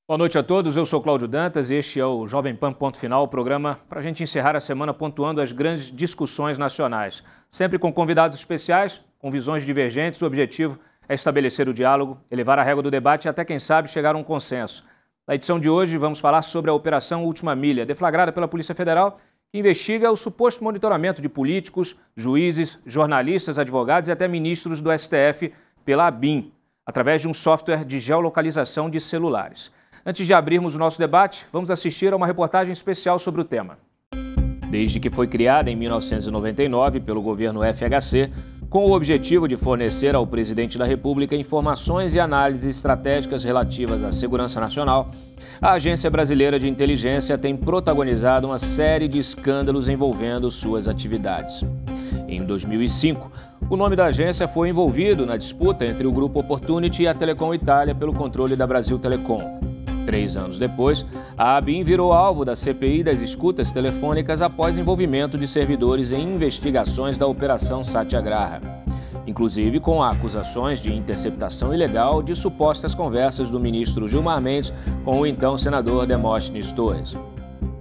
Boa noite a todos, eu sou Cláudio Dantas e este é o Jovem Pan Ponto Final, o programa para a gente encerrar a semana pontuando as grandes discussões nacionais. Sempre com convidados especiais, com visões divergentes, o objetivo é estabelecer o diálogo, elevar a régua do debate e até, quem sabe, chegar a um consenso. Na edição de hoje vamos falar sobre a Operação Última Milha, deflagrada pela Polícia Federal, que investiga o suposto monitoramento de políticos, juízes, jornalistas, advogados e até ministros do STF pela ABIN, através de um software de geolocalização de celulares. Antes de abrirmos o nosso debate, vamos assistir a uma reportagem especial sobre o tema. Desde que foi criada em 1999 pelo governo FHC, com o objetivo de fornecer ao presidente da República informações e análises estratégicas relativas à segurança nacional, a Agência Brasileira de Inteligência tem protagonizado uma série de escândalos envolvendo suas atividades. Em 2005, o nome da agência foi envolvido na disputa entre o Grupo Opportunity e a Telecom Itália pelo controle da Brasil Telecom. 3 anos depois, a ABIN virou alvo da CPI das escutas telefônicas após envolvimento de servidores em investigações da Operação Satyagraha, inclusive com acusações de interceptação ilegal de supostas conversas do ministro Gilmar Mendes com o então senador Demóstenes Torres.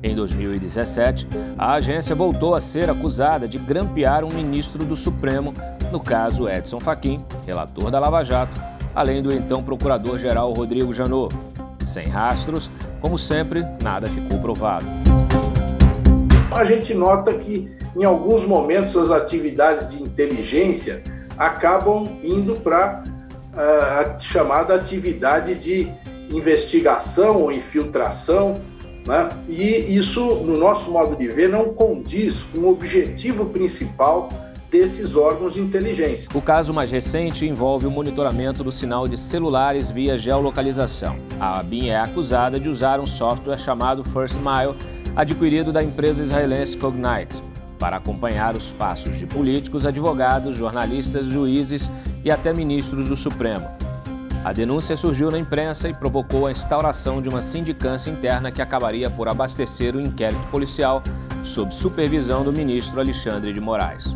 Em 2017, a agência voltou a ser acusada de grampear um ministro do Supremo, no caso Edson Fachin, relator da Lava Jato, além do então procurador-geral Rodrigo Janot. Sem rastros, como sempre, nada ficou provado. A gente nota que, em alguns momentos, as atividades de inteligência acabam indo para a chamada atividade de investigação ou infiltração, né? E isso, no nosso modo de ver, não condiz com o objetivo principal desses órgãos de inteligência. O caso mais recente envolve o monitoramento do sinal de celulares via geolocalização. A ABIN é acusada de usar um software chamado First Mile, adquirido da empresa israelense Cognite, para acompanhar os passos de políticos, advogados, jornalistas, juízes e até ministros do Supremo. A denúncia surgiu na imprensa e provocou a instauração de uma sindicância interna que acabaria por abastecer o inquérito policial sob supervisão do ministro Alexandre de Moraes.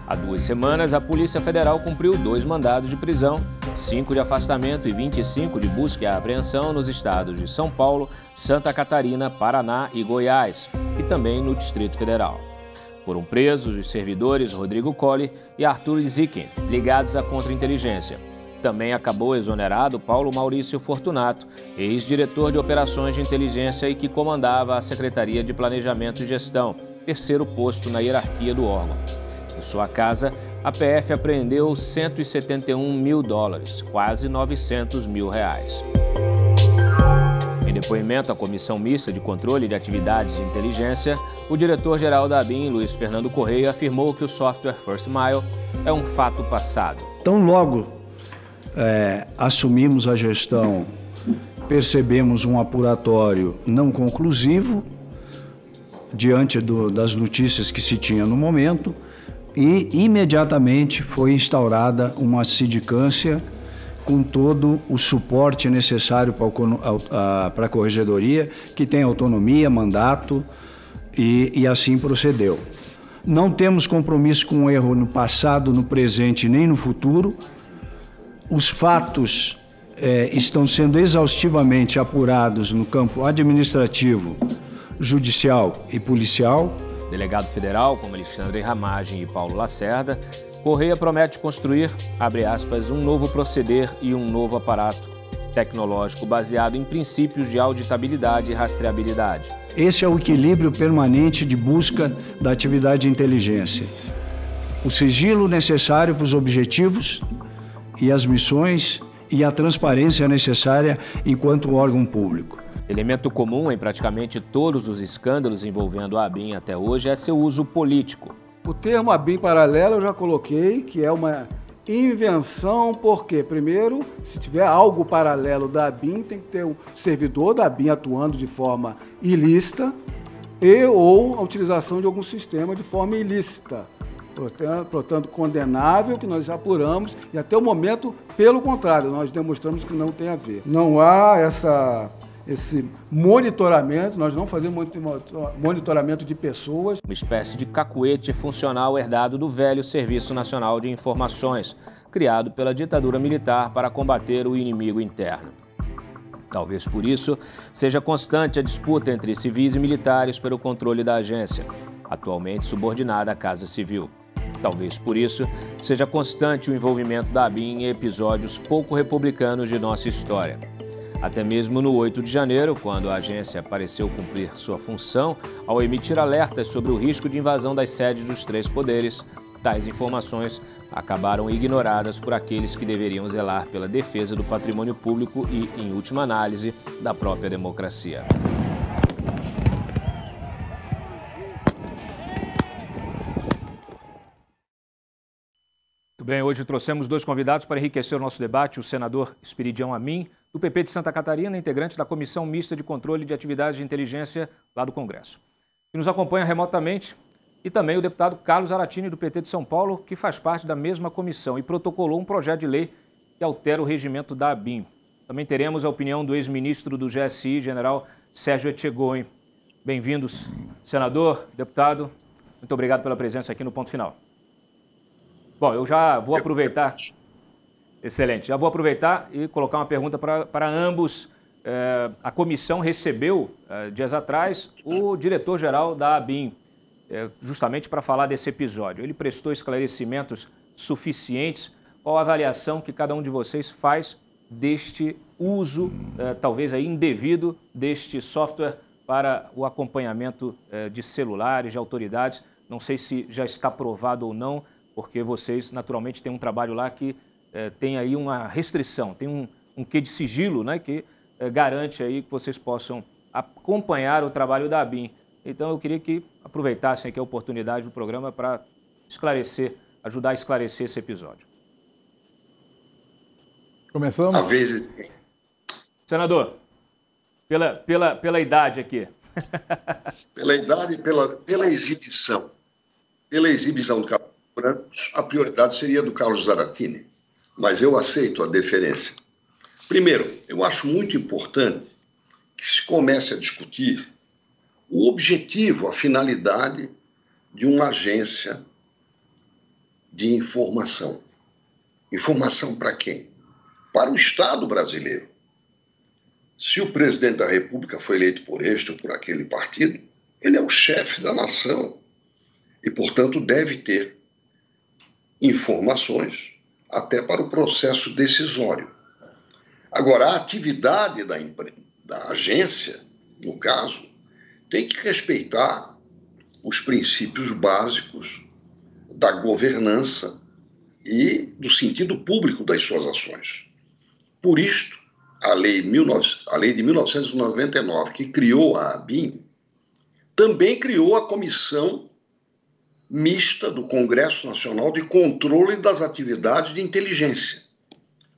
Há 2 semanas, a Polícia Federal cumpriu 2 mandados de prisão, 5 de afastamento e 25 de busca e apreensão nos estados de São Paulo, Santa Catarina, Paraná e Goiás, e também no Distrito Federal. Foram presos os servidores Rodrigo Colli e Arthur Zikin, ligados à contra-inteligência. Também acabou exonerado Paulo Maurício Fortunato, ex-diretor de operações de inteligência e que comandava a Secretaria de Planejamento e Gestão, 3º posto na hierarquia do órgão. Em sua casa, a PF apreendeu $171 mil, quase R$900 mil. Em depoimento à Comissão Mista de Controle de Atividades de Inteligência, o diretor-geral da ABIN, Luiz Fernando Correia, afirmou que o software First Mile é um fato passado. Tão logo assumimos a gestão, percebemos um apuratório não conclusivo diante das notícias que se tinha no momento, e imediatamente foi instaurada uma sindicância com todo o suporte necessário para a corregedoria, que tem autonomia, mandato e assim procedeu. Não temos compromisso com o erro no passado, no presente nem no futuro. Os fatos estão sendo exaustivamente apurados no campo administrativo, judicial e policial. Delegado federal, como Alexandre Ramagem e Paulo Lacerda, Correia promete construir, abre aspas, um novo proceder e um novo aparato tecnológico baseado em princípios de auditabilidade e rastreabilidade. Esse é o equilíbrio permanente de busca da atividade de inteligência. O sigilo necessário para os objetivos e as missões e a transparência necessária enquanto órgão público. Elemento comum em praticamente todos os escândalos envolvendo a ABIN até hoje é seu uso político. O termo ABIN paralelo eu já coloquei, que é uma invenção, porque, primeiro, se tiver algo paralelo da ABIN, tem que ter um servidor da ABIN atuando de forma ilícita ou a utilização de algum sistema de forma ilícita. Portanto, condenável, que nós já apuramos, e até o momento, pelo contrário, nós demonstramos que não tem a ver. Não há esse monitoramento, nós não fazemos monitoramento de pessoas. Uma espécie de cacuete funcional herdado do velho Serviço Nacional de Informações, criado pela ditadura militar para combater o inimigo interno. Talvez por isso seja constante a disputa entre civis e militares pelo controle da agência, atualmente subordinada à Casa Civil. Talvez por isso seja constante o envolvimento da ABIN em episódios pouco republicanos de nossa história. Até mesmo no 8 de janeiro, quando a agência pareceu cumprir sua função ao emitir alertas sobre o risco de invasão das sedes dos três poderes, tais informações acabaram ignoradas por aqueles que deveriam zelar pela defesa do patrimônio público e, em última análise, da própria democracia. Muito bem, hoje trouxemos dois convidados para enriquecer o nosso debate, o senador Esperidião Amin, do PP de Santa Catarina, integrante da Comissão Mista de Controle de Atividades de Inteligência lá do Congresso, que nos acompanha remotamente, e também o deputado Carlos Aratini, do PT de São Paulo, que faz parte da mesma comissão e protocolou um projeto de lei que altera o regimento da ABIN. Também teremos a opinião do ex-ministro do GSI, general Sérgio Etchegóin. Bem-vindos, senador, deputado. Muito obrigado pela presença aqui no Ponto Final. Bom, eu já vou aproveitar... Excelente. Já vou aproveitar e colocar uma pergunta para ambos. A comissão recebeu, dias atrás, o diretor-geral da ABIN, justamente para falar desse episódio. Ele prestou esclarecimentos suficientes. Qual a avaliação que cada um de vocês faz deste uso, talvez aí indevido, deste software para o acompanhamento de celulares, de autoridades? Não sei se já está provado ou não, porque vocês, naturalmente, têm um trabalho lá que tem aí uma restrição, tem um quê de sigilo, né, que garante aí que vocês possam acompanhar o trabalho da ABIN. Então, eu queria que aproveitassem aqui a oportunidade do programa para esclarecer, ajudar a esclarecer esse episódio. Começamos? A vez... Senador, pela idade aqui. Pela idade e pela exibição. Pela exibição do Cabo Brancos, a prioridade seria do Carlos Aratini, mas eu aceito a deferência. Primeiro, eu acho muito importante que se comece a discutir o objetivo, a finalidade de uma agência de informação. Informação para quem? Para o Estado brasileiro. Se o presidente da República foi eleito por este ou por aquele partido, ele é o chefe da nação e, portanto, deve ter informações até para o processo decisório. Agora, a atividade da agência, no caso, tem que respeitar os princípios básicos da governança e do sentido público das suas ações. Por isto, a lei de 1999, que criou a ABIN, também criou a Comissão Mista do Congresso Nacional de Controle das Atividades de Inteligência.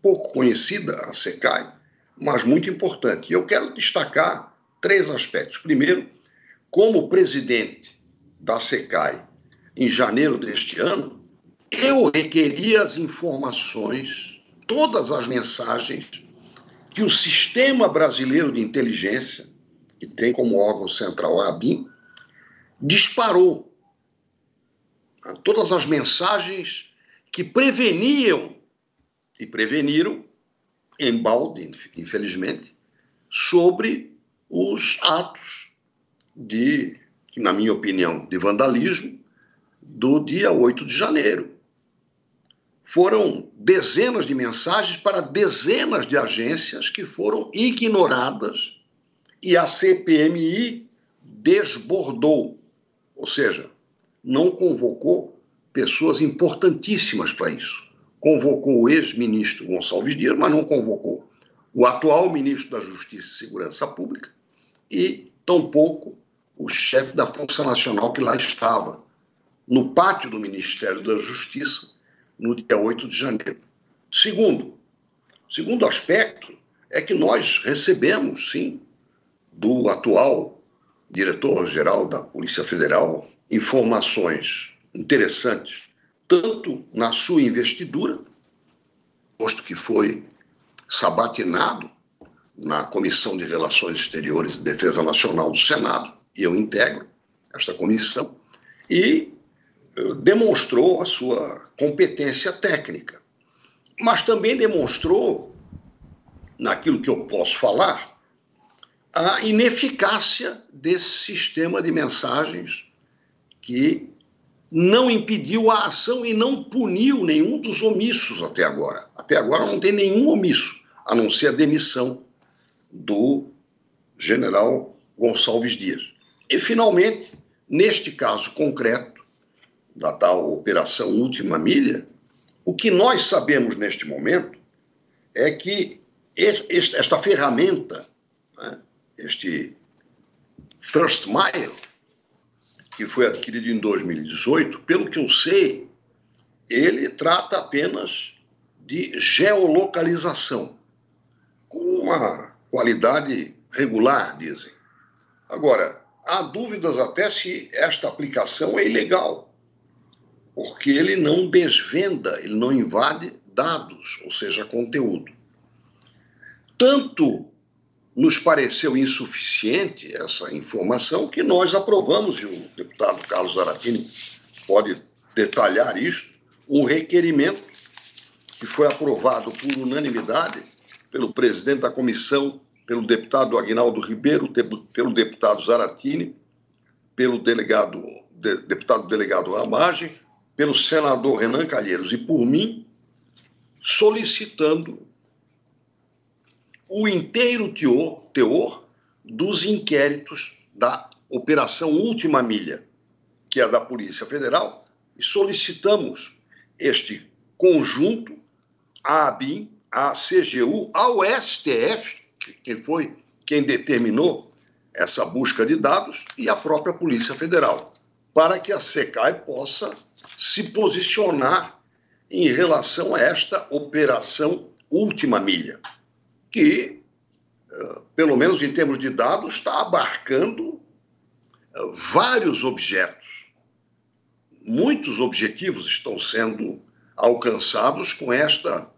Pouco conhecida, a SECAI, mas muito importante. E eu quero destacar 3 aspectos. Primeiro, como presidente da SECAI em janeiro deste ano, eu requeri as informações, todas as mensagens que o Sistema Brasileiro de Inteligência, que tem como órgão central a ABIN, disparou. Todas as mensagens que preveniam e preveniram, embalde, infelizmente, sobre os atos que, na minha opinião, de vandalismo do dia 8 de janeiro. Foram dezenas de mensagens para dezenas de agências que foram ignoradas e a CPMI desbordou, ou seja, não convocou pessoas importantíssimas para isso. Convocou o ex-ministro Gonçalves Dias, mas não convocou o atual ministro da Justiça e Segurança Pública e, tampouco, o chefe da Força Nacional que lá estava, no pátio do Ministério da Justiça, no dia 8 de janeiro. Segundo aspecto é que nós recebemos, sim, do atual diretor-geral da Polícia Federal, informações interessantes, tanto na sua investidura, posto que foi sabatinado na Comissão de Relações Exteriores e Defesa Nacional do Senado, e eu integro esta comissão, e demonstrou a sua competência técnica, mas também demonstrou naquilo que eu posso falar, a ineficácia desse sistema de mensagens que não impediu a ação e não puniu nenhum dos omissos até agora. Até agora não tem nenhum omisso, a não ser a demissão do general Gonçalves Dias. E, finalmente, neste caso concreto, da tal Operação Última Milha, o que nós sabemos neste momento é que esta ferramenta, né, este First Mile, que foi adquirido em 2018, pelo que eu sei, ele trata apenas de geolocalização, com uma qualidade regular, dizem. Agora, há dúvidas até se esta aplicação é ilegal, porque ele não desvenda, ele não invade dados, ou seja, conteúdo. Tanto nos pareceu insuficiente essa informação que nós aprovamos, e o deputado Carlos Zaratini pode detalhar isto, um requerimento que foi aprovado por unanimidade pelo presidente da comissão, pelo deputado Aguinaldo Ribeiro, pelo deputado Zaratini, pelo deputado delegado Ramagem, pelo senador Renan Calheiros e por mim, solicitando o inteiro teor dos inquéritos da Operação Última Milha, que é da Polícia Federal, e solicitamos este conjunto à ABIN, à CGU, ao STF, que foi quem determinou essa busca de dados, e à própria Polícia Federal, para que a SECAI possa se posicionar em relação a esta Operação Última Milha, que, pelo menos em termos de dados, está abarcando vários objetos. Muitos objetivos estão sendo alcançados com esta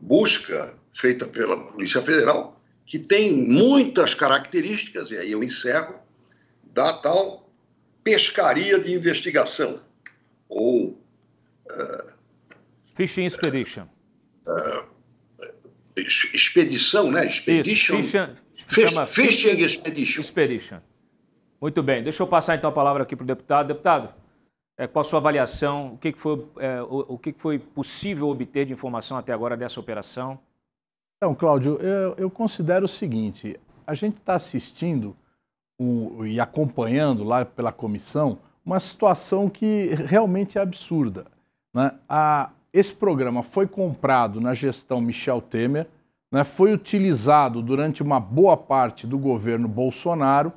busca feita pela Polícia Federal, que tem muitas características, e aí eu encerro, da tal pescaria de investigação, ou Fishing Expedition. Expedição, né? Expedition. Isso, Fishing Expedition. Expedition. Muito bem. Deixa eu passar então a palavra aqui para o deputado. Deputado, qual a sua avaliação? O que foi possível obter de informação até agora dessa operação? Então, Cláudio, eu considero o seguinte: a gente está assistindo e acompanhando lá pela comissão uma situação que realmente é absurda, né? Esse programa foi comprado na gestão Michel Temer, né? Foi utilizado durante uma boa parte do governo Bolsonaro,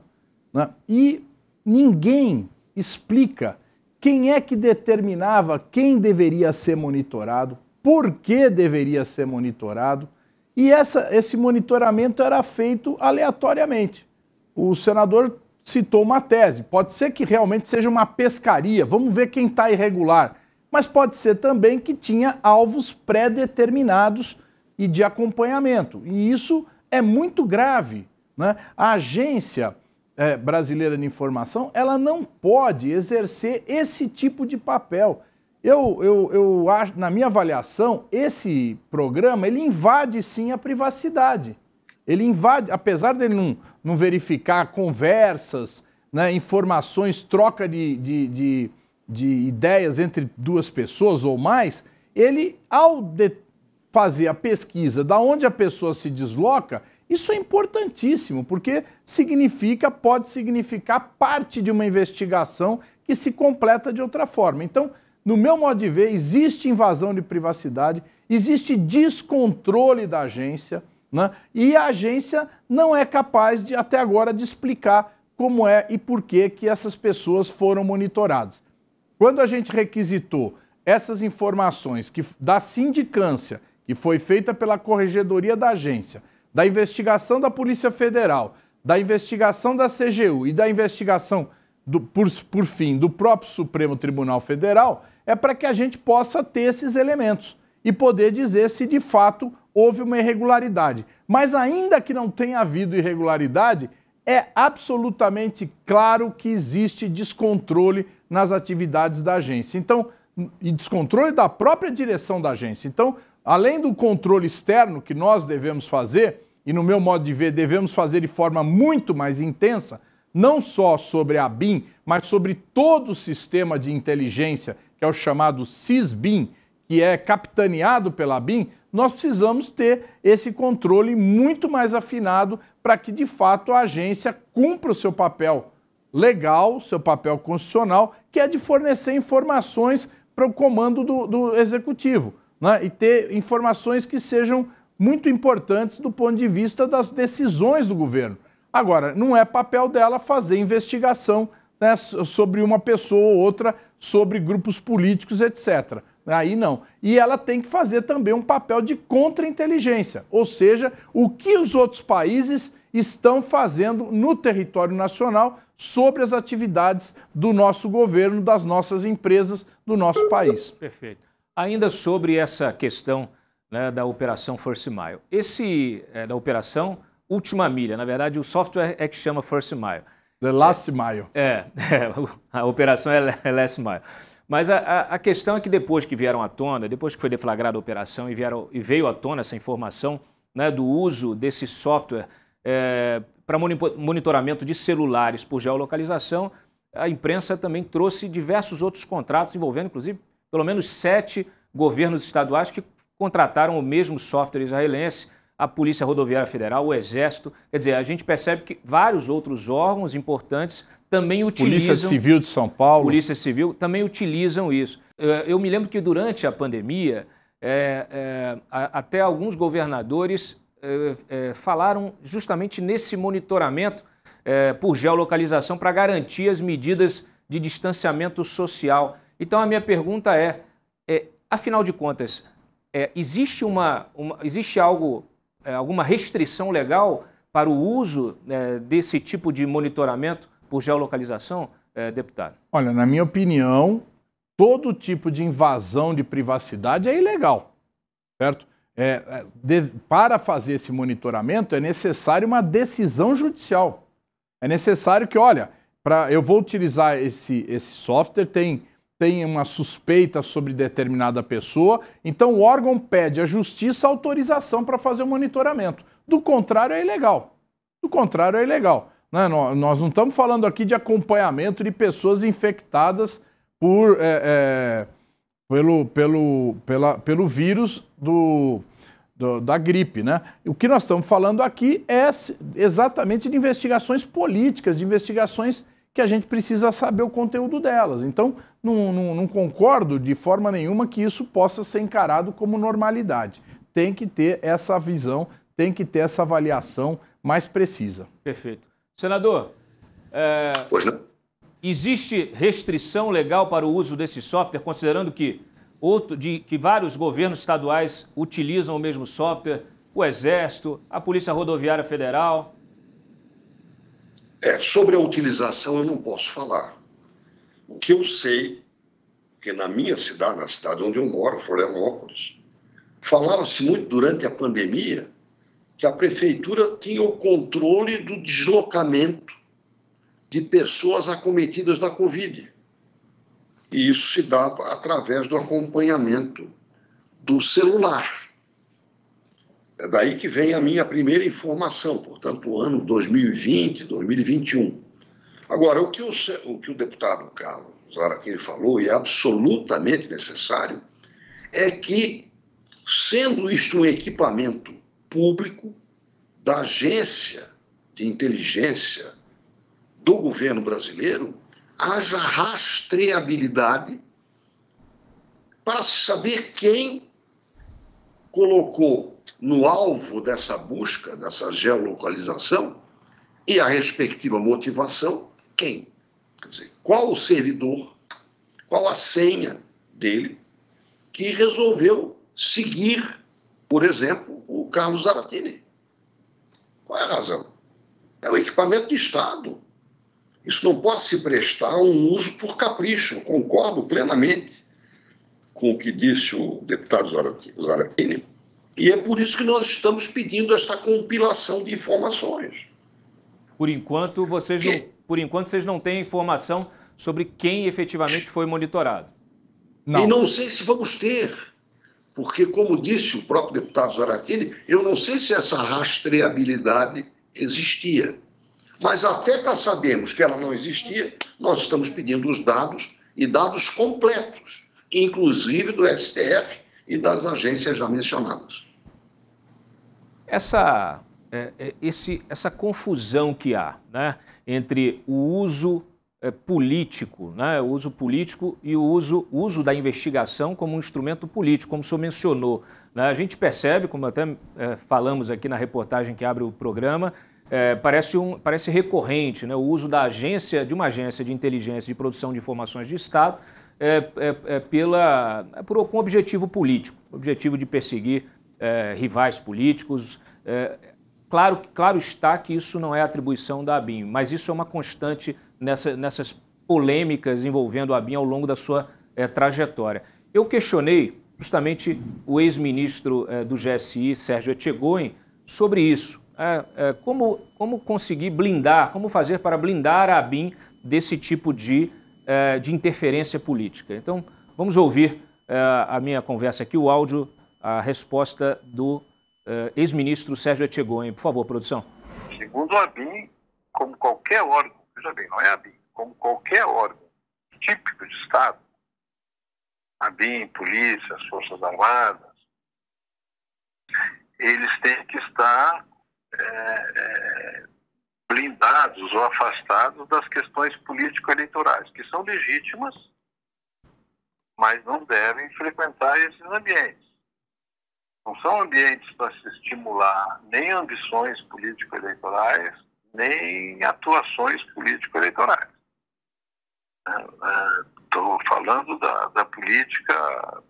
né? E ninguém explica quem é que determinava quem deveria ser monitorado, por que deveria ser monitorado, e esse monitoramento era feito aleatoriamente. O senador citou uma tese, pode ser que realmente seja uma pescaria, vamos ver quem está irregular, mas pode ser também que tinha alvos pré-determinados e de acompanhamento, e isso é muito grave, né? A Agência Brasileira de Informação, ela não pode exercer esse tipo de papel. Eu acho, na minha avaliação, esse programa, ele invade sim a privacidade. Ele invade, apesar dele não verificar conversas, né, informações, troca de ideias entre duas pessoas ou mais, ele, ao fazer a pesquisa da onde a pessoa se desloca, isso é importantíssimo, porque pode significar parte de uma investigação que se completa de outra forma. Então, no meu modo de ver, existe invasão de privacidade, existe descontrole da agência, né? E a agência não é capaz, até agora, de explicar como é e por que essas pessoas foram monitoradas. Quando a gente requisitou essas informações da sindicância, que foi feita pela Corregedoria da Agência, da investigação da Polícia Federal, da investigação da CGU e da investigação, por fim, do próprio Supremo Tribunal Federal, é para que a gente possa ter esses elementos e poder dizer se de fato houve uma irregularidade. Mas ainda que não tenha havido irregularidade, é absolutamente claro que existe descontrole nas atividades da agência. Então, e descontrole da própria direção da agência. Então, além do controle externo que nós devemos fazer, e no meu modo de ver, devemos fazer de forma muito mais intensa, não só sobre a BIM, mas sobre todo o sistema de inteligência, que é o chamado SISBIM, que é capitaneado pela BIM, nós precisamos ter esse controle muito mais afinado para que, de fato, a agência cumpra o seu papel legal, seu papel constitucional, que é de fornecer informações para o comando do executivo, né? E ter informações que sejam muito importantes do ponto de vista das decisões do governo. Agora, não é papel dela fazer investigação, né, sobre uma pessoa ou outra, sobre grupos políticos, etc. Aí não. E ela tem que fazer também um papel de contra-inteligência, ou seja, o que os outros países estão fazendo no território nacional sobre as atividades do nosso governo, das nossas empresas, do nosso país. Perfeito. Ainda sobre essa questão, né, da Operação First Mile. Da Operação Última Milha, na verdade o software é que chama First Mile. The Last Mile. A operação é Last Mile. Mas a questão é que depois que vieram à tona, depois que foi deflagrada a operação e veio à tona essa informação, né, do uso desse software para monitoramento de celulares por geolocalização, a imprensa também trouxe diversos outros contratos envolvendo, inclusive, pelo menos 7 governos estaduais que contrataram o mesmo software israelense, a Polícia Rodoviária Federal, o Exército. Quer dizer, a gente percebe que vários outros órgãos importantes também utilizam... Polícia Civil de São Paulo. Polícia Civil também utilizam isso. Eu me lembro que durante a pandemia, até alguns governadores falaram justamente nesse monitoramento por geolocalização para garantir as medidas de distanciamento social. Então a minha pergunta afinal de contas, existe alguma restrição legal para o uso desse tipo de monitoramento por geolocalização, deputado? Olha, na minha opinião, todo tipo de invasão de privacidade é ilegal, certo? Para fazer esse monitoramento é necessário uma decisão judicial. É necessário que, olha, eu vou utilizar esse software, tem uma suspeita sobre determinada pessoa, então o órgão pede à justiça autorização para fazer o monitoramento. Do contrário, é ilegal. Né? Nós não estamos falando aqui de acompanhamento de pessoas infectadas pelo vírus da gripe, né? O que nós estamos falando aqui é exatamente de investigações políticas, de investigações que a gente precisa saber o conteúdo delas. Então, não concordo de forma nenhuma que isso possa ser encarado como normalidade. Tem que ter essa visão, tem que ter essa avaliação mais precisa. Perfeito. Senador, existe restrição legal para o uso desse software, considerando que vários governos estaduais utilizam o mesmo software, o Exército, a Polícia Rodoviária Federal? Sobre a utilização eu não posso falar. O que eu sei, que na minha cidade, na cidade onde eu moro, Florianópolis, falava-se muito durante a pandemia que a prefeitura tinha o controle do deslocamento de pessoas acometidas da Covid. E isso se dava através do acompanhamento do celular. É daí que vem a minha primeira informação, portanto, o ano 2020, 2021. Agora, o que o deputado Carlos Zaratini falou, e é absolutamente necessário, é que, sendo isto um equipamento público da agência de inteligência do governo brasileiro, haja rastreabilidade para se saber quem colocou no alvo dessa busca, dessa geolocalização, e a respectiva motivação, quem? Quer dizer, qual o servidor, qual a senha dele que resolveu seguir, por exemplo, o Carlos Zaratini. Qual é a razão? É um equipamento de Estado. Isso não pode se prestar a um uso por capricho. Eu concordo plenamente com o que disse o deputado Zaratini, e é por isso que nós estamos pedindo esta compilação de informações. Por enquanto, vocês não têm informação sobre quem efetivamente foi monitorado. Não. E não sei se vamos ter, porque, como disse o próprio deputado Zaratini, eu não sei se essa rastreabilidade existia. Mas até para sabermos que ela não existia, nós estamos pedindo os dados, e dados completos, inclusive do STF e das agências já mencionadas. Essa confusão que há, né, entre o uso político, né, o uso político e o uso da investigação como um instrumento político, como o senhor mencionou, né, a gente percebe, como até falamos aqui na reportagem que abre o programa, parece recorrente, né, o uso de uma agência de inteligência e produção de informações de Estado com objetivo político, objetivo de perseguir rivais políticos. Claro está que isso não é atribuição da ABIN, mas isso é uma constante nessas polêmicas envolvendo a ABIN ao longo da sua trajetória. Eu questionei justamente o ex-ministro do GSI, Sérgio Etchegoyen, sobre isso. Como conseguir blindar, como fazer para blindar a ABIN desse tipo de interferência política. Então, vamos ouvir a minha conversa aqui, o áudio, a resposta do ex-ministro Sérgio Etchegoyen. Por favor, produção. Segundo a ABIN, como qualquer órgão, veja bem, não é a ABIN, como qualquer órgão típico de Estado, ABIN, polícia, as Forças Armadas, eles têm que estar blindados ou afastados das questões político-eleitorais, que são legítimas, mas não devem frequentar esses ambientes. Não são ambientes para se estimular nem ambições político-eleitorais, nem atuações político-eleitorais. Estou falando da política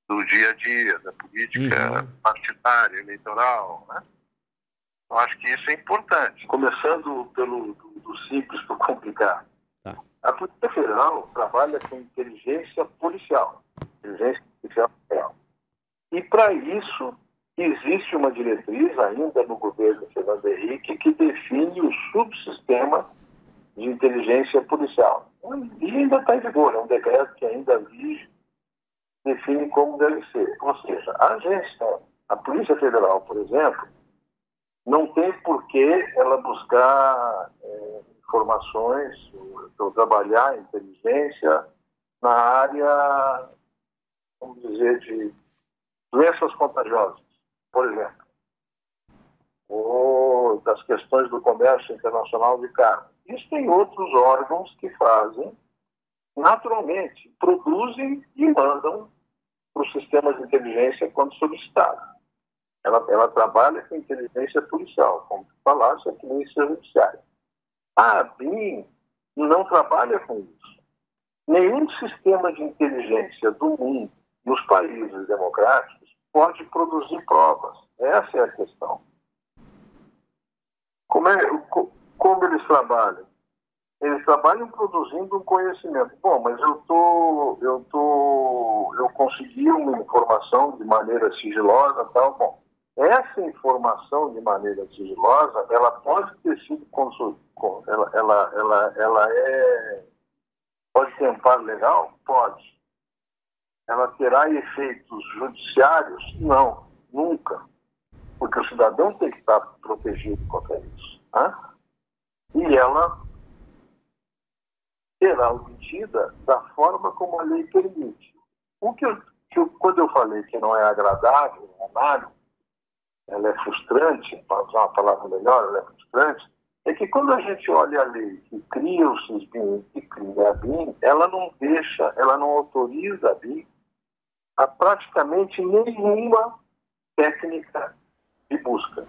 do dia a dia, da política partidária, eleitoral, né? Eu acho que isso é importante. Começando do simples para o complicado. Tá. A Polícia Federal trabalha com inteligência policial real. E, para isso, existe uma diretriz ainda no governo Fernando Henrique que define o subsistema de inteligência policial. E ainda está em vigor, é um decreto que ainda vige, define como deve ser. Ou seja, a Polícia Federal, por exemplo, não tem por que ela buscar informações ou trabalhar inteligência na área, vamos dizer, de doenças contagiosas, por exemplo, ou das questões do comércio internacional de carne. Isso tem outros órgãos que fazem naturalmente, produzem e mandam para o sistema de inteligência quando solicitado. Ela trabalha com inteligência policial, como tu falaste, a polícia judiciária. A ABIN não trabalha com isso. Nenhum sistema de inteligência do mundo, nos países democráticos, pode produzir provas. Essa é a questão. Como eles trabalham? Eles trabalham produzindo um conhecimento. Bom, mas eu consegui uma informação de maneira sigilosa, tal. Bom, essa informação de maneira sigilosa, ela pode ter sido pode ter amparo legal? Pode. Ela terá efeitos judiciários? Não, nunca. Porque o cidadão tem que estar protegido contra isso. Né? E ela será obtida da forma como a lei permite. Quando eu falei que não é agradável, não é nada, ela é frustrante, para usar uma palavra melhor, ela é frustrante, é que quando a gente olha a lei que cria o SISBIN e cria a BIM, ela não autoriza a BIM a praticamente nenhuma técnica de busca.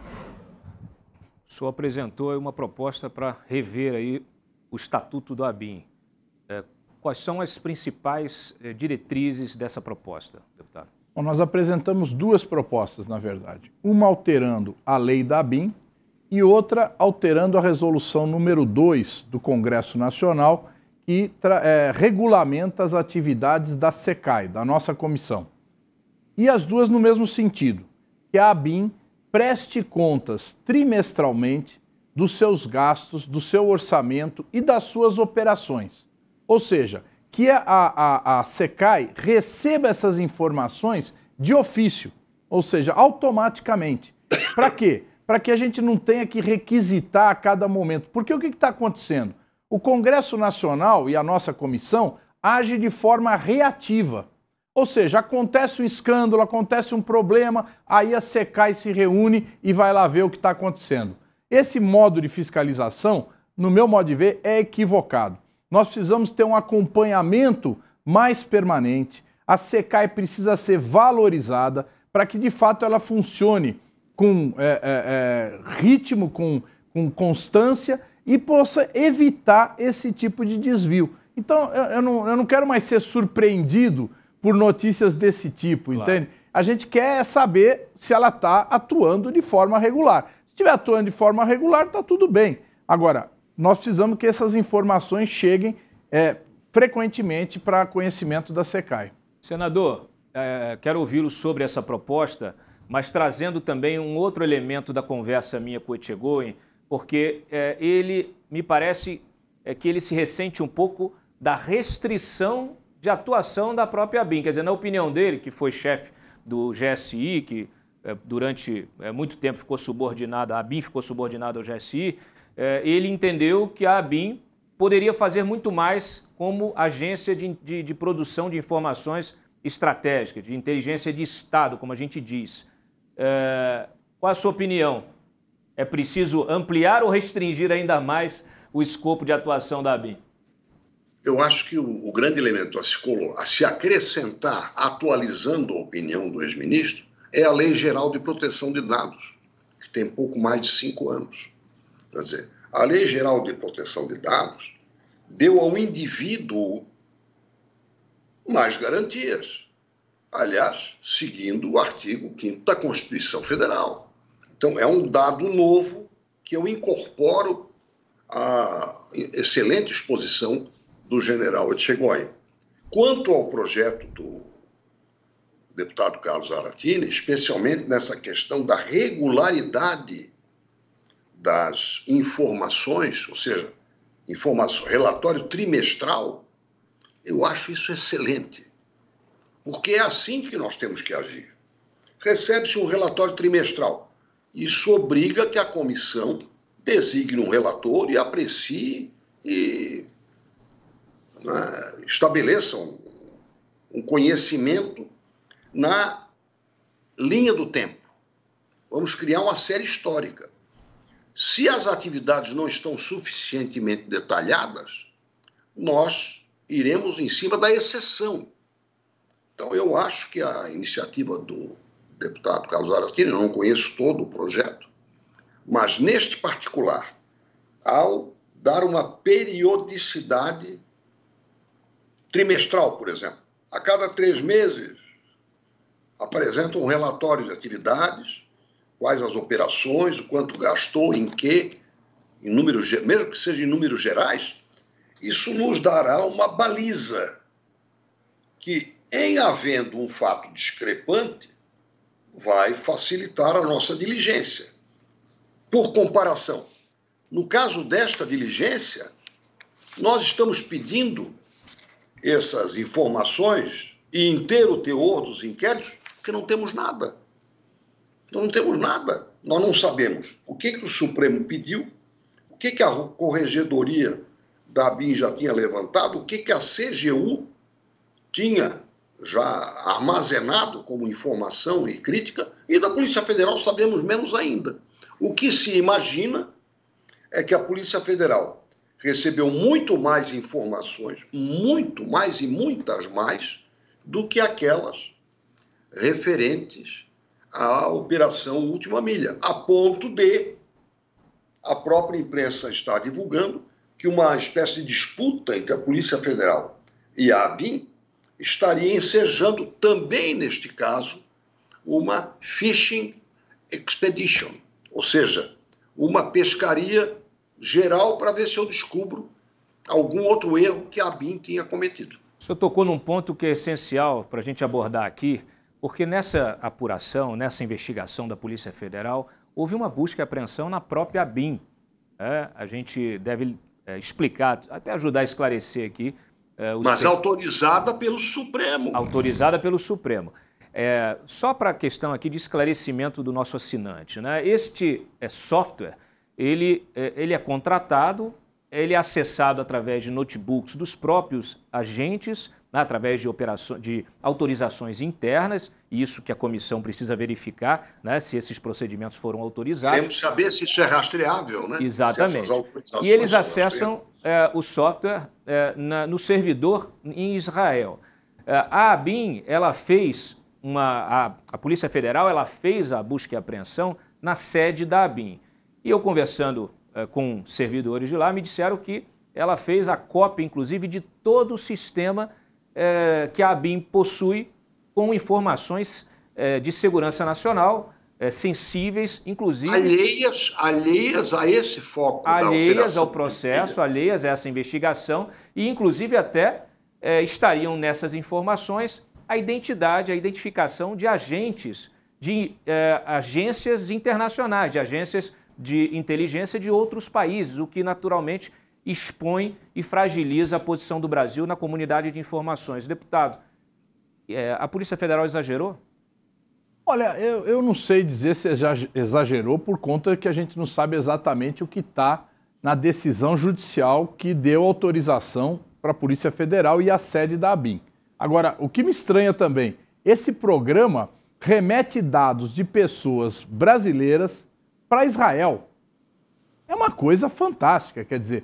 O senhor apresentou uma proposta para rever aí o Estatuto do ABIN. Quais são as principais diretrizes dessa proposta, deputado? Bom, nós apresentamos duas propostas, na verdade. Uma alterando a lei da ABIN e outra alterando a resolução número 2 do Congresso Nacional, que regulamenta as atividades da SECAI, da nossa comissão. E as duas no mesmo sentido, que a ABIN preste contas trimestralmente dos seus gastos, do seu orçamento e das suas operações. Ou seja, que a SECAI receba essas informações de ofício, ou seja, automaticamente. Para quê? Para que a gente não tenha que requisitar a cada momento. Porque o que está acontecendo? O Congresso Nacional e a nossa comissão age de forma reativa. Ou seja, acontece um escândalo, acontece um problema, aí a SECAI se reúne e vai lá ver o que está acontecendo. Esse modo de fiscalização, no meu modo de ver, é equivocado. Nós precisamos ter um acompanhamento mais permanente. A SECAI precisa ser valorizada para que, de fato, ela funcione com ritmo, com constância e possa evitar esse tipo de desvio. Então, eu não quero mais ser surpreendido por notícias desse tipo, claro. Entende? A gente quer saber se ela está atuando de forma regular. Se estiver atuando de forma regular, está tudo bem. Agora, nós precisamos que essas informações cheguem frequentemente para conhecimento da SECAI. Senador, quero ouvi-lo sobre essa proposta, mas trazendo também um outro elemento da conversa minha com o Etchegoyen, porque ele, me parece que ele se ressente um pouco da restrição de atuação da própria ABIN. Quer dizer, na opinião dele, que foi chefe do GSI, que durante muito tempo ficou subordinado, a ABIN ficou subordinada ao GSI, ele entendeu que a ABIN poderia fazer muito mais como agência de produção de informações estratégicas, de inteligência de Estado, como a gente diz. Qual a sua opinião? É preciso ampliar ou restringir ainda mais o escopo de atuação da ABIN? Eu acho que o grande elemento a se acrescentar, atualizando a opinião do ex-ministro, é a Lei Geral de Proteção de Dados, que tem pouco mais de 5 anos. Quer dizer, a Lei Geral de Proteção de Dados deu ao indivíduo mais garantias. Aliás, seguindo o artigo 5º da Constituição Federal. Então, é um dado novo que eu incorporo à excelente exposição do general Etchegoyen. Quanto ao projeto do deputado Carlos Aratini, especialmente nessa questão da regularidade das informações, ou seja, relatório trimestral, eu acho isso excelente. Porque é assim que nós temos que agir. Recebe-se um relatório trimestral. Isso obriga que a comissão designe um relator e aprecie e estabeleça um conhecimento na linha do tempo. Vamos criar uma série histórica. Se as atividades não estão suficientemente detalhadas, nós iremos em cima da exceção. Então, eu acho que a iniciativa do deputado Carlos Aratini, eu não conheço todo o projeto, mas neste particular, ao dar uma periodicidade trimestral, por exemplo, a cada 3 meses, apresenta um relatório de atividades, quais as operações, o quanto gastou, em quê, em números, mesmo que seja em números gerais, isso nos dará uma baliza que, em havendo um fato discrepante, vai facilitar a nossa diligência. Por comparação, no caso desta diligência, nós estamos pedindo essas informações e inteiro teor dos inquéritos, porque não temos nada. Nós não temos nada. Nós não sabemos o que o Supremo pediu, o que a Corregedoria da ABIN já tinha levantado, o que a CGU tinha já armazenado como informação e crítica, e da Polícia Federal sabemos menos ainda. O que se imagina é que a Polícia Federal recebeu muito mais informações, muito mais e muitas mais, do que aquelas referentes à Operação Última Milha, a ponto de a própria imprensa estar divulgando que uma espécie de disputa entre a Polícia Federal e a ABIN estaria ensejando também, neste caso, uma fishing expedition, ou seja, uma pescaria geral para ver se eu descubro algum outro erro que a ABIN tinha cometido. O senhor tocou num ponto que é essencial para a gente abordar aqui, porque nessa apuração, nessa investigação da Polícia Federal, houve uma busca e apreensão na própria ABIN. A gente deve explicar, até ajudar a esclarecer aqui, Mas autorizada pelo Supremo. Autorizada pelo Supremo. Só para a questão aqui de esclarecimento do nosso assinante, né? Este software, ele é contratado, ele é acessado através de notebooks dos próprios agentes, né, através de autorizações internas, isso que a comissão precisa verificar, né, se esses procedimentos foram autorizados. Queremos saber se isso é rastreável, né? Exatamente. E eles acessam o software no servidor em Israel. A ABIN, ela fez a Polícia Federal, ela fez a busca e apreensão na sede da ABIN. E eu conversando com servidores de lá, me disseram que ela fez a cópia, inclusive, de todo o sistema que a ABIN possui com informações de segurança nacional, sensíveis, inclusive... Alheias a esse foco da operação. Alheias ao processo, alheias a essa investigação e, inclusive, até estariam nessas informações a identificação de agentes, de agências internacionais, de agências de inteligência de outros países, o que naturalmente expõe e fragiliza a posição do Brasil na comunidade de informações. Deputado, a Polícia Federal exagerou? Olha, eu não sei dizer se exagerou por conta que a gente não sabe exatamente o que está na decisão judicial que deu autorização para a Polícia Federal e a sede da ABIN. Agora, o que me estranha também, esse programa remete dados de pessoas brasileiras para Israel. É uma coisa fantástica, quer dizer,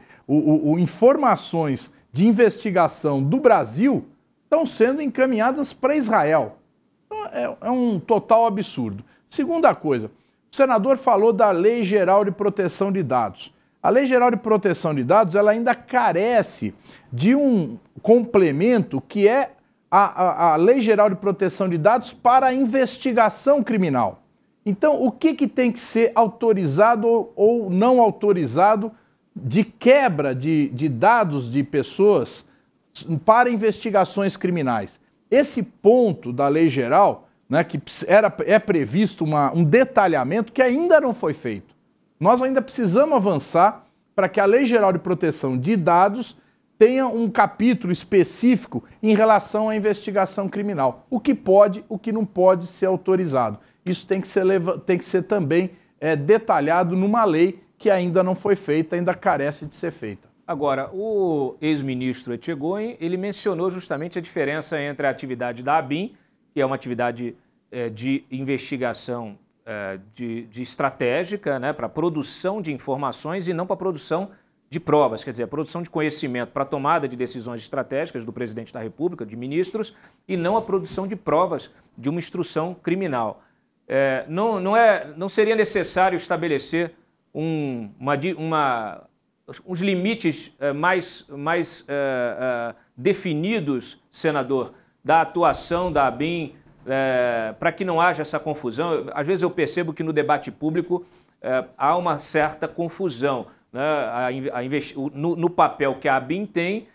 informações de investigação do Brasil estão sendo encaminhadas para Israel. Então, é um total absurdo. Segunda coisa, o senador falou da Lei Geral de Proteção de Dados. A Lei Geral de Proteção de Dados ela ainda carece de um complemento que é a Lei Geral de Proteção de Dados para a investigação criminal. Então, o que tem que ser autorizado ou não autorizado de quebra de dados de pessoas para investigações criminais? Esse ponto da lei geral, né, que é previsto um detalhamento que ainda não foi feito. Nós ainda precisamos avançar para que a Lei Geral de Proteção de Dados tenha um capítulo específico em relação à investigação criminal. O que pode, o que não pode ser autorizado. Isso tem que ser também detalhado numa lei que ainda não foi feita, ainda carece de ser feita. Agora, o ex-ministro Etchegoyen, ele mencionou justamente a diferença entre a atividade da ABIN, que é uma atividade de investigação de estratégica, né, para produção de informações e não para produção de provas, quer dizer, a produção de conhecimento para a tomada de decisões estratégicas do presidente da República, de ministros, e não a produção de provas de uma instrução criminal. Não seria necessário estabelecer uns limites mais definidos, senador, da atuação da ABIN, para que não haja essa confusão? Às vezes eu percebo que no debate público há uma certa confusão, né, no papel que a ABIN tem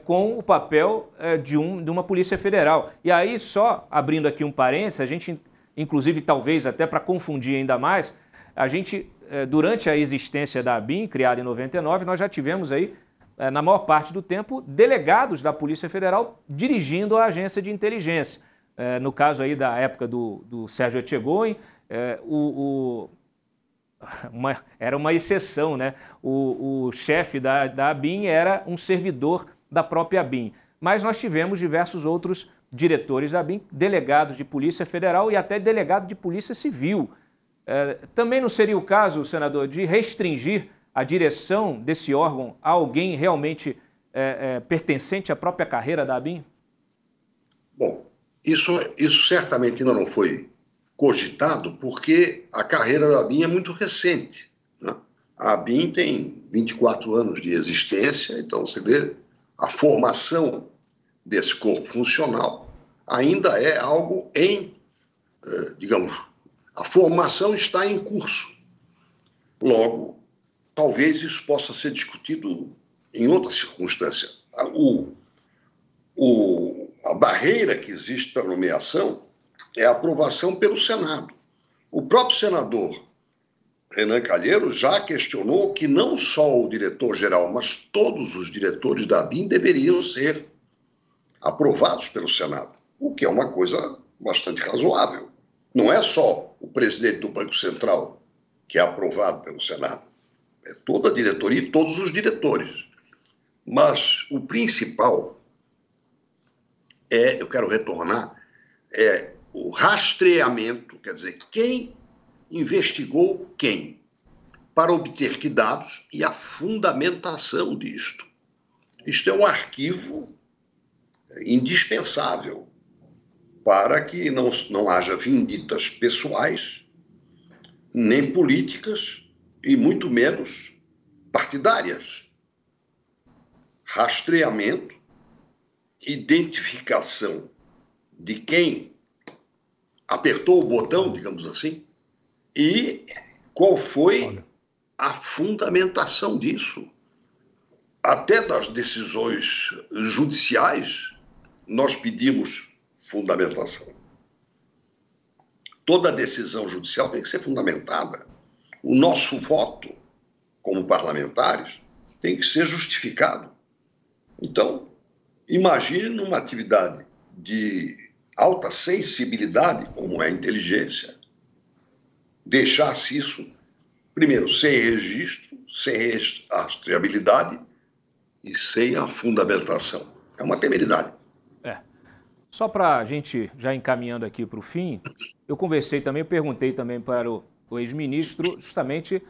com o papel de uma Polícia Federal. E aí, só abrindo aqui um parênteses, a gente, inclusive, talvez até para confundir ainda mais, a gente, durante a existência da ABIN, criada em 99, nós já tivemos aí, na maior parte do tempo, delegados da Polícia Federal dirigindo a agência de inteligência. No caso aí da época do Sérgio Etchegoyen, era uma exceção, né? O chefe da ABIN era um servidor da própria ABIN. Mas nós tivemos diversos outros diretores da ABIN, delegados de Polícia Federal e até delegado de Polícia Civil. Também não seria o caso, senador, de restringir a direção desse órgão a alguém realmente pertencente à própria carreira da ABIN? Bom, isso certamente ainda não foi cogitado, porque a carreira da ABIN é muito recente, né? A ABIN tem 24 anos de existência, então você vê a formação desse corpo funcional ainda é algo digamos, a formação está em curso. Logo, talvez isso possa ser discutido em outra circunstância. A barreira que existe para a nomeação é a aprovação pelo Senado. O próprio senador Renan Calheiros já questionou que não só o diretor-geral, mas todos os diretores da ABIN deveriam ser aprovados pelo Senado, o que é uma coisa bastante razoável. Não é só o presidente do Banco Central que é aprovado pelo Senado, é toda a diretoria e todos os diretores. Mas o principal eu quero retornar, é o rastreamento, quer dizer, quem investigou quem, para obter que dados e a fundamentação disto. Isto é um arquivo indispensável para que não haja vinditas pessoais, nem políticas, e muito menos partidárias. Rastreamento, identificação de quem apertou o botão, digamos assim, e qual foi a fundamentação disso. Até das decisões judiciais, nós pedimos fundamentação. Toda decisão judicial tem que ser fundamentada. O nosso voto, como parlamentares, tem que ser justificado. Então, imagine numa atividade de alta sensibilidade, como é a inteligência, deixasse isso, primeiro, sem registro, sem rastreabilidade e sem a fundamentação. É uma temeridade. Só para a gente já encaminhando aqui para o fim, eu conversei também, eu perguntei também para o ex-ministro justamente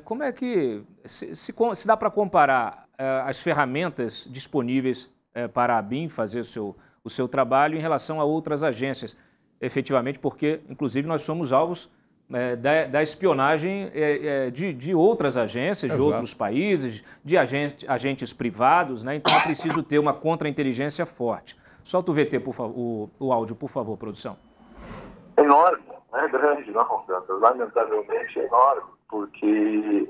como é que se dá para comparar as ferramentas disponíveis para a ABIN fazer o seu trabalho em relação a outras agências, efetivamente, porque, inclusive, nós somos alvos da espionagem de outras agências, de outros países, de agentes privados, né? Então é preciso ter uma contra-inteligência forte. Solta o VT, por favor, o áudio, por favor, produção. Enorme, não é grande, não, lamentavelmente é enorme, porque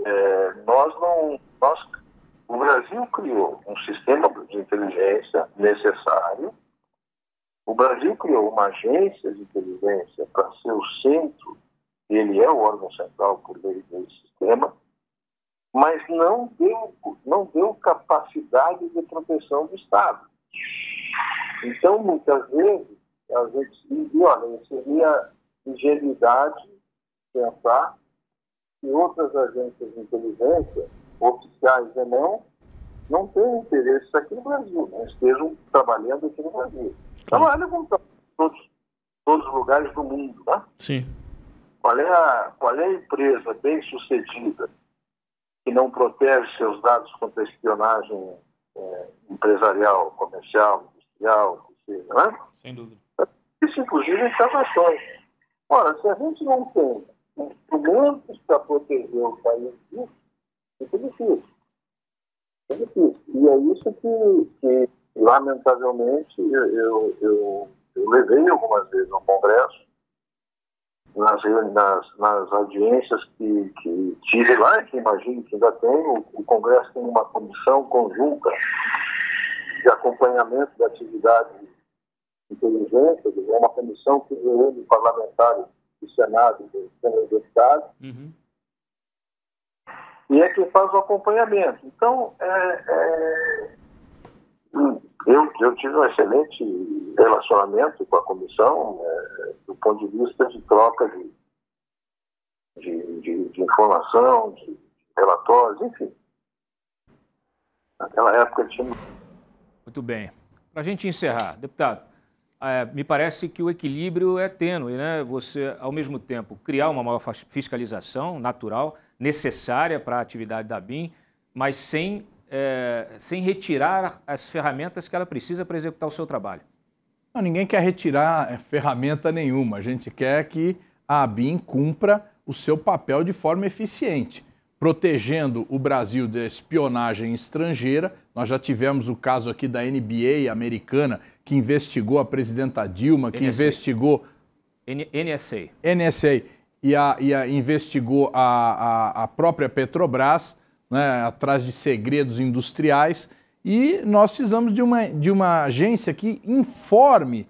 o Brasil criou um sistema de inteligência necessário, o Brasil criou uma agência de inteligência para ser o centro, ele é o órgão central por meio desse sistema, mas não deu capacidade de proteção do Estado. Então, muitas vezes, a gente seria ingenuidade pensar que outras agências de inteligência, oficiais ou não têm interesse aqui no Brasil, não estejam trabalhando aqui no Brasil. Trabalham com todos os lugares do mundo, né? Sim. Qual é a empresa bem-sucedida que não protege seus dados contra a espionagem empresarial, comercial, industrial, que seja, né? Sem dúvida. Isso, inclusive, em transações. Ora, se a gente não tem instrumentos para proteger o país disso, fica difícil. É difícil. E é isso que lamentavelmente, eu levei algumas vezes no Congresso, nas audiências que tive lá, e que imagino que ainda tem, o Congresso tem uma comissão conjunta de acompanhamento da atividade de inteligência, é uma comissão que reúne parlamentares do Senado e do Câmara dos Deputados, e é quem faz o acompanhamento. Então, eu tive um excelente relacionamento com a comissão, do ponto de vista de troca de informação, de relatórios, enfim. Naquela época tinha... Muito bem. Para a gente encerrar, deputado, me parece que o equilíbrio é tênue, né? Você, ao mesmo tempo, criar uma maior fiscalização natural, necessária para a atividade da ABIN, mas sem retirar as ferramentas que ela precisa para executar o seu trabalho. Não, ninguém quer retirar ferramenta nenhuma. A gente quer que a ABIN cumpra o seu papel de forma eficiente, protegendo o Brasil da espionagem estrangeira. Nós já tivemos o caso aqui da NBA americana, que investigou a presidenta Dilma, que investigou... NSA. E investigou a própria Petrobras, né, atrás de segredos industriais. E nós precisamos de uma agência que informe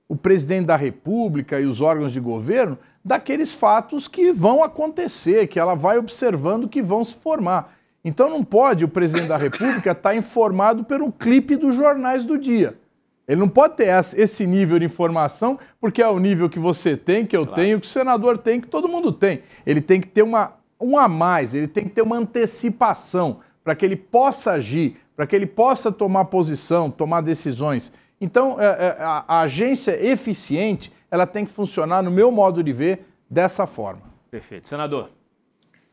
o presidente da República e os órgãos de governo daqueles fatos que vão acontecer, que ela vai observando que vão se formar. Então não pode o presidente da República estar informado pelo clipe dos jornais do dia. Ele não pode ter esse nível de informação, porque é o nível que você tem, que eu tenho, que o senador tem, que todo mundo tem. Ele tem que ter um a mais, ele tem que ter uma antecipação para que ele possa agir, para que ele possa tomar posição, tomar decisões. Então, a agência eficiente, ela tem que funcionar, no meu modo de ver, dessa forma. Perfeito. Senador.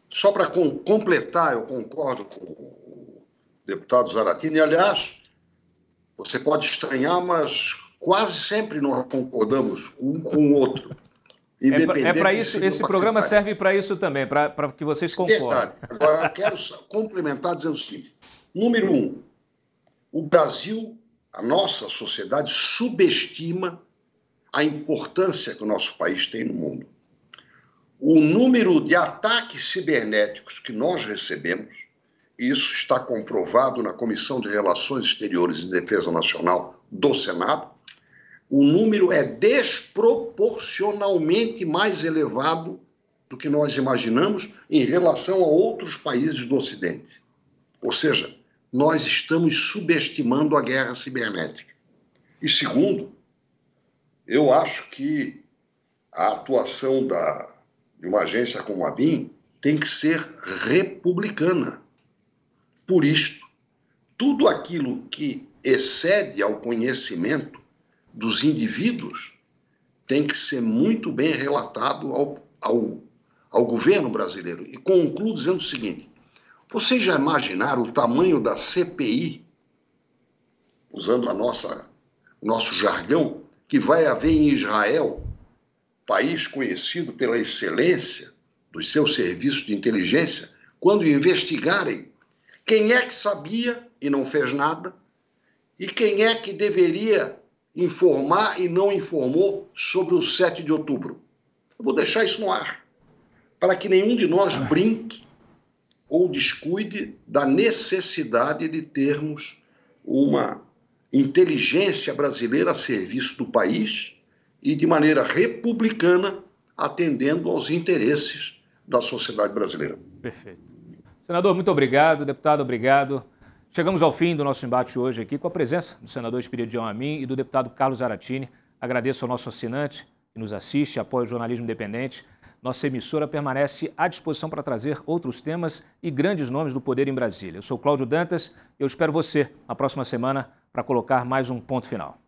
Só para completar, eu concordo com o deputado Zaratini. E, aliás, você pode estranhar, mas quase sempre nós concordamos um com o outro. É para isso, esse programa serve para isso também, para que vocês concordem. Verdade. Agora, eu quero complementar dizendo o seguinte. Número 1, o Brasil, a nossa sociedade, subestima a importância que o nosso país tem no mundo. O número de ataques cibernéticos que nós recebemos, isso está comprovado na Comissão de Relações Exteriores e Defesa Nacional do Senado, o número é desproporcionalmente mais elevado do que nós imaginamos em relação a outros países do Ocidente. Ou seja, nós estamos subestimando a guerra cibernética. E segundo, eu acho que a atuação de uma agência como a BIM tem que ser republicana. Por isto, tudo aquilo que excede ao conhecimento dos indivíduos tem que ser muito bem relatado ao governo brasileiro. E concluo dizendo o seguinte, vocês já imaginaram o tamanho da CPI, usando o nosso jargão, que vai haver em Israel, país conhecido pela excelência dos seus serviços de inteligência, quando investigarem quem é que sabia e não fez nada, e quem é que deveria informar e não informou sobre o 7 de outubro. Eu vou deixar isso no ar, para que nenhum de nós brinque ou descuide da necessidade de termos uma inteligência brasileira a serviço do país e de maneira republicana, atendendo aos interesses da sociedade brasileira. Perfeito. Senador, muito obrigado. Deputado, obrigado. Chegamos ao fim do nosso embate hoje aqui com a presença do senador Espiridião Amin e do deputado Carlos Zaratini. Agradeço ao nosso assinante que nos assiste, apoia o jornalismo independente. Nossa emissora permanece à disposição para trazer outros temas e grandes nomes do poder em Brasília. Eu sou Cláudio Dantas e eu espero você na próxima semana para colocar mais um ponto final.